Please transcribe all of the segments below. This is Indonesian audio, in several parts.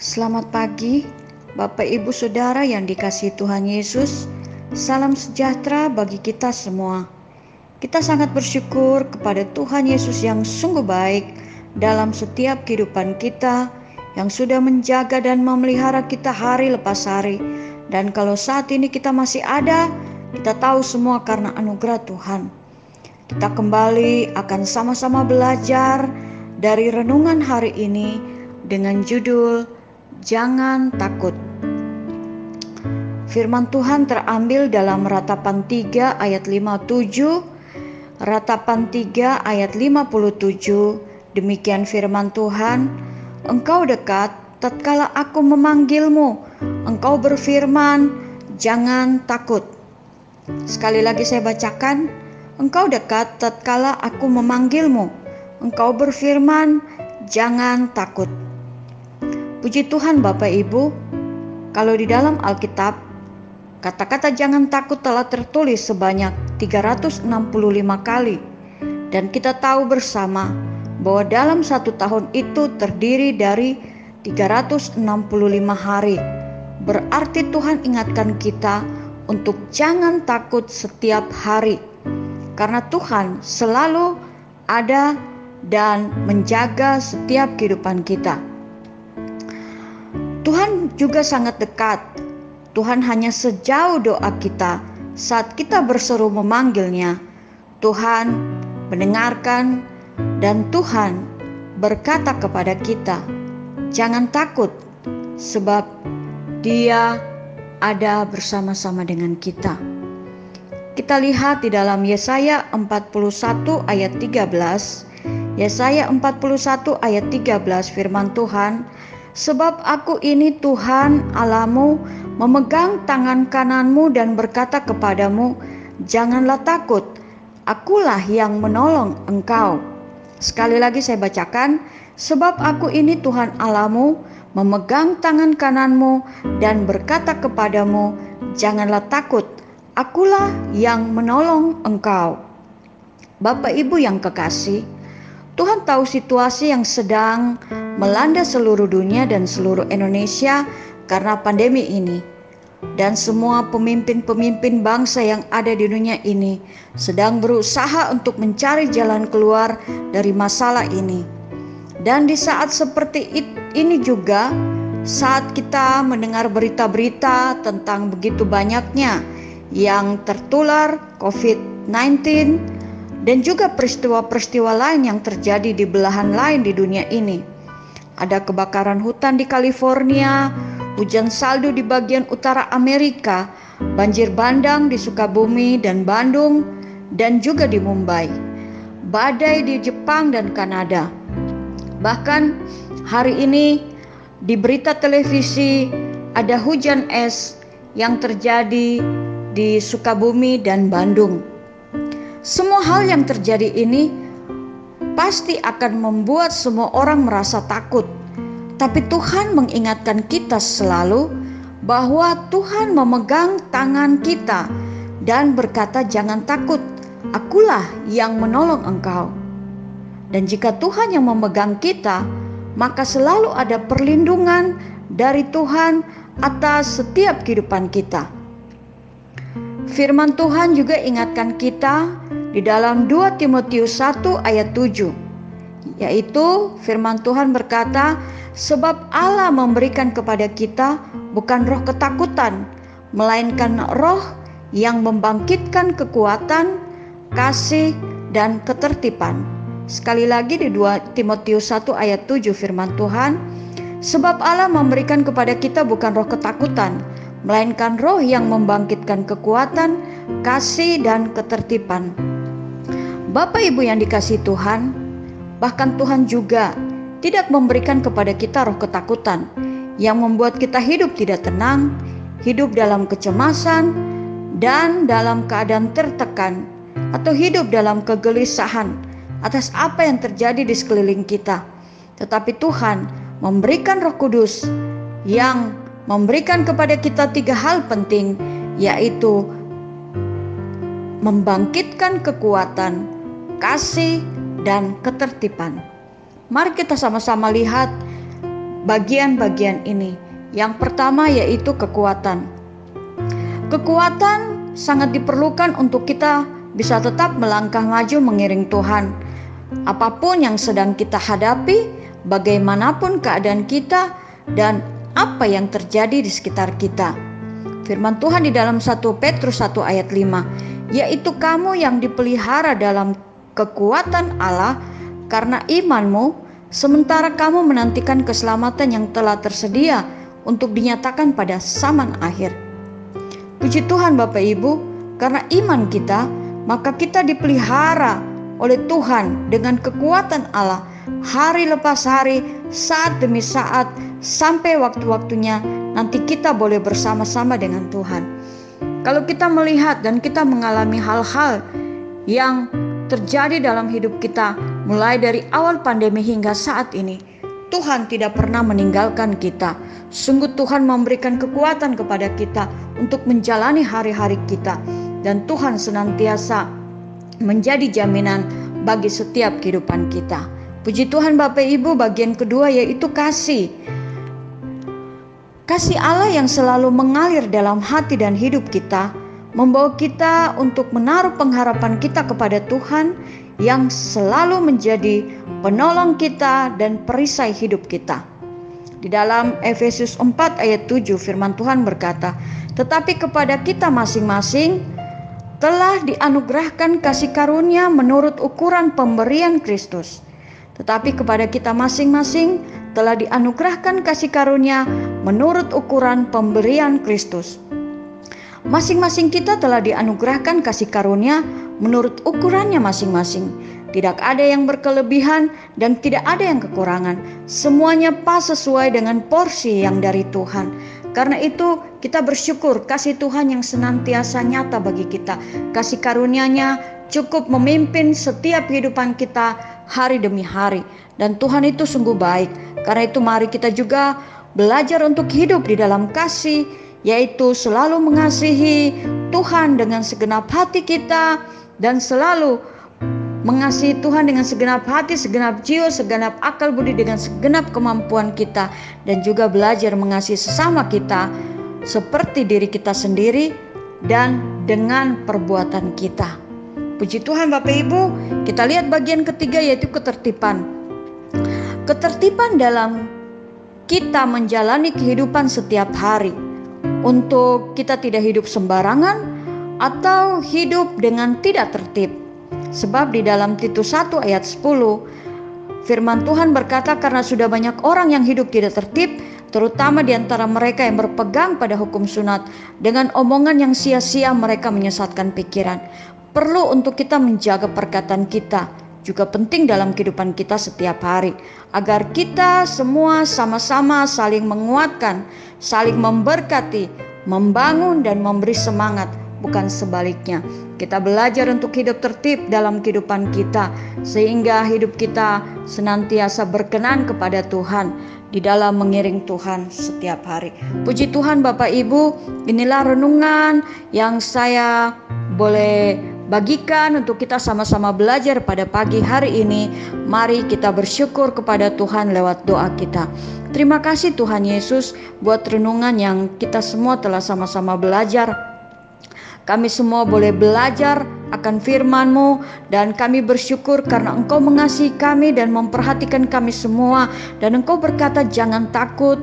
Selamat pagi, Bapak Ibu Saudara yang dikasihi Tuhan Yesus. Salam sejahtera bagi kita semua. Kita sangat bersyukur kepada Tuhan Yesus yang sungguh baik dalam setiap kehidupan kita, yang sudah menjaga dan memelihara kita hari lepas hari. Dan kalau saat ini kita masih ada, kita tahu semua karena anugerah Tuhan. Kita kembali akan sama-sama belajar dari renungan hari ini dengan judul Jangan Takut. Firman Tuhan terambil dalam Ratapan 3 ayat 57, Ratapan 3 ayat 57. Demikian firman Tuhan, Engkau dekat tatkala aku memanggilmu, Engkau berfirman, jangan takut. Sekali lagi saya bacakan, Engkau dekat tatkala aku memanggilmu, Engkau berfirman, jangan takut. Puji Tuhan Bapak Ibu, kalau di dalam Alkitab, kata-kata jangan takut telah tertulis sebanyak 365 kali. Dan kita tahu bersama bahwa dalam satu tahun itu terdiri dari 365 hari. Berarti Tuhan ingatkan kita untuk jangan takut setiap hari. Karena Tuhan selalu ada dan menjaga setiap kehidupan kita. Tuhan juga sangat dekat. Tuhan hanya sejauh doa kita saat kita berseru memanggilnya. Tuhan mendengarkan dan Tuhan berkata kepada kita, jangan takut sebab Dia ada bersama-sama dengan kita. Kita lihat di dalam Yesaya 41 ayat 13. Yesaya 41 ayat 13 firman Tuhan, sebab aku ini Tuhan Allahmu, memegang tangan kananmu dan berkata kepadamu, janganlah takut, akulah yang menolong engkau. Sekali lagi saya bacakan, sebab aku ini Tuhan Allahmu, memegang tangan kananmu dan berkata kepadamu, janganlah takut, akulah yang menolong engkau. Bapak Ibu yang kekasih, Tuhan tahu situasi yang sedang melanda seluruh dunia dan seluruh Indonesia karena pandemi ini. Dan semua pemimpin-pemimpin bangsa yang ada di dunia ini sedang berusaha untuk mencari jalan keluar dari masalah ini. Dan di saat seperti ini juga, saat kita mendengar berita-berita tentang begitu banyaknya yang tertular COVID-19 dan juga peristiwa-peristiwa lain yang terjadi di belahan lain di dunia ini. Ada kebakaran hutan di California, hujan salju di bagian utara Amerika, banjir bandang di Sukabumi dan Bandung, dan juga di Mumbai, badai di Jepang dan Kanada. Bahkan hari ini di berita televisi ada hujan es yang terjadi di Sukabumi dan Bandung. Semua hal yang terjadi ini pasti akan membuat semua orang merasa takut. Tapi Tuhan mengingatkan kita selalu bahwa Tuhan memegang tangan kita dan berkata jangan takut, akulah yang menolong engkau. Dan jika Tuhan yang memegang kita, maka selalu ada perlindungan dari Tuhan atas setiap kehidupan kita. Firman Tuhan juga ingatkan kita di dalam 2 Timotius 1 ayat 7, yaitu firman Tuhan berkata, sebab Allah memberikan kepada kita bukan roh ketakutan, melainkan roh yang membangkitkan kekuatan, kasih, dan ketertiban. Sekali lagi di 2 Timotius 1 ayat 7 firman Tuhan, sebab Allah memberikan kepada kita bukan roh ketakutan, melainkan roh yang membangkitkan kekuatan, kasih, dan ketertiban. Bapak Ibu yang dikasihi Tuhan, bahkan Tuhan juga tidak memberikan kepada kita roh ketakutan yang membuat kita hidup tidak tenang, hidup dalam kecemasan, dan dalam keadaan tertekan, atau hidup dalam kegelisahan atas apa yang terjadi di sekeliling kita. Tetapi Tuhan memberikan Roh Kudus yang memberikan kepada kita 3 hal penting, yaitu membangkitkan kekuatan, kasih, dan ketertiban. Mari kita sama-sama lihat bagian-bagian ini. Yang pertama yaitu kekuatan. Kekuatan sangat diperlukan untuk kita bisa tetap melangkah maju mengiring Tuhan. Apapun yang sedang kita hadapi, bagaimanapun keadaan kita, dan apa yang terjadi di sekitar kita. Firman Tuhan di dalam 1 Petrus 1 ayat 5, yaitu kamu yang dipelihara dalam kekuatan Allah karena imanmu, sementara kamu menantikan keselamatan yang telah tersedia untuk dinyatakan pada zaman akhir. Puji Tuhan Bapak Ibu, karena iman kita, maka kita dipelihara oleh Tuhan dengan kekuatan Allah hari lepas hari, saat demi saat, sampai waktu-waktunya nanti kita boleh bersama-sama dengan Tuhan. Kalau kita melihat dan kita mengalami hal-hal yang terjadi dalam hidup kita mulai dari awal pandemi hingga saat ini, Tuhan tidak pernah meninggalkan kita. Sungguh Tuhan memberikan kekuatan kepada kita untuk menjalani hari-hari kita, dan Tuhan senantiasa menjadi jaminan bagi setiap kehidupan kita. Puji Tuhan Bapak Ibu, bagian kedua yaitu kasih. Kasih Allah yang selalu mengalir dalam hati dan hidup kita membawa kita untuk menaruh pengharapan kita kepada Tuhan yang selalu menjadi penolong kita dan perisai hidup kita. Di dalam Efesus 4 ayat 7 firman Tuhan berkata, tetapi kepada kita masing-masing telah dianugerahkan kasih karunia menurut ukuran pemberian Kristus. Tetapi kepada kita masing-masing telah dianugerahkan kasih karunia menurut ukuran pemberian Kristus. Masing-masing kita telah dianugerahkan kasih karunia menurut ukurannya masing-masing. Tidak ada yang berkelebihan dan tidak ada yang kekurangan. Semuanya pas sesuai dengan porsi yang dari Tuhan. Karena itu kita bersyukur kasih Tuhan yang senantiasa nyata bagi kita. Kasih karunia-Nya cukup memimpin setiap kehidupan kita hari demi hari. Dan Tuhan itu sungguh baik. Karena itu mari kita juga belajar untuk hidup di dalam kasih, yaitu selalu mengasihi Tuhan dengan segenap hati kita, dan selalu mengasihi Tuhan dengan segenap hati, segenap jiwa, segenap akal budi, dengan segenap kemampuan kita, dan juga belajar mengasihi sesama kita seperti diri kita sendiri dan dengan perbuatan kita. Puji Tuhan Bapak Ibu, kita lihat bagian ketiga yaitu ketertiban. Ketertiban dalam kita menjalani kehidupan setiap hari, untuk kita tidak hidup sembarangan atau hidup dengan tidak tertib. Sebab di dalam Titus 1 ayat 10 firman Tuhan berkata, karena sudah banyak orang yang hidup tidak tertib, terutama di antara mereka yang berpegang pada hukum sunat, dengan omongan yang sia-sia mereka menyesatkan pikiran. Perlu untuk kita menjaga perkataan kita, juga penting dalam kehidupan kita setiap hari, agar kita semua sama-sama saling menguatkan, saling memberkati, membangun dan memberi semangat, bukan sebaliknya. Kita belajar untuk hidup tertib dalam kehidupan kita, sehingga hidup kita senantiasa berkenan kepada Tuhan di dalam mengiring Tuhan setiap hari. Puji Tuhan Bapak Ibu, inilah renungan yang saya boleh bagikan untuk kita sama-sama belajar pada pagi hari ini. Mari kita bersyukur kepada Tuhan lewat doa kita. Terima kasih Tuhan Yesus buat renungan yang kita semua telah sama-sama belajar. Kami semua boleh belajar akan firman-Mu, dan kami bersyukur karena Engkau mengasihi kami dan memperhatikan kami semua. Dan Engkau berkata jangan takut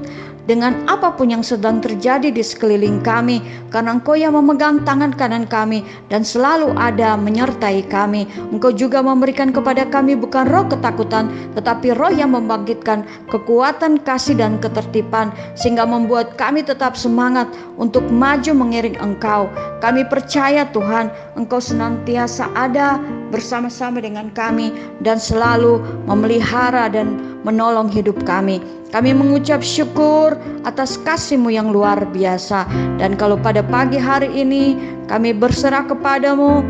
dengan apapun yang sedang terjadi di sekeliling kami, karena Engkau yang memegang tangan kanan kami dan selalu ada menyertai kami. Engkau juga memberikan kepada kami bukan roh ketakutan, tetapi roh yang membangkitkan kekuatan, kasih dan ketertiban, sehingga membuat kami tetap semangat untuk maju mengiring Engkau. Kami percaya Tuhan, Engkau senantiasa ada bersama-sama dengan kami dan selalu memelihara dan menolong hidup kami. Kami mengucap syukur atas kasih-Mu yang luar biasa. Dan kalau pada pagi hari ini kami berserah kepada-Mu,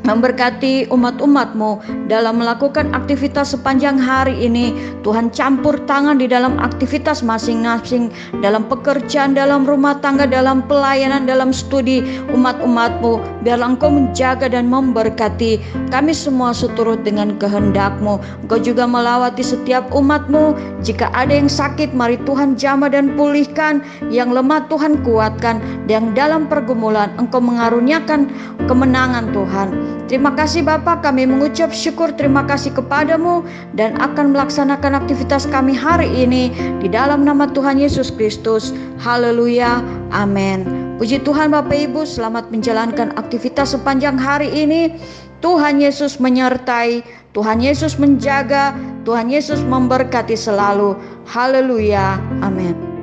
memberkati umat-umat-Mu dalam melakukan aktivitas sepanjang hari ini. Tuhan, campur tangan di dalam aktivitas masing-masing, dalam pekerjaan, dalam rumah tangga, dalam pelayanan, dalam studi umat-umat-Mu. Biarlah Engkau menjaga dan memberkati kami semua seturut dengan kehendak-Mu. Engkau juga melawati setiap umat-Mu. Jika ada yang sakit, mari Tuhan jamah dan pulihkan. Yang lemah Tuhan kuatkan. Yang dalam pergumulan Engkau mengaruniakan kemenangan Tuhan. Terima kasih Bapa, kami mengucap syukur, terima kasih kepadamu dan akan melaksanakan aktivitas kami hari ini di dalam nama Tuhan Yesus Kristus. Haleluya, amin. Puji Tuhan Bapak Ibu, selamat menjalankan aktivitas sepanjang hari ini. Tuhan Yesus menyertai, Tuhan Yesus menjaga, Tuhan Yesus memberkati selalu. Haleluya, amin.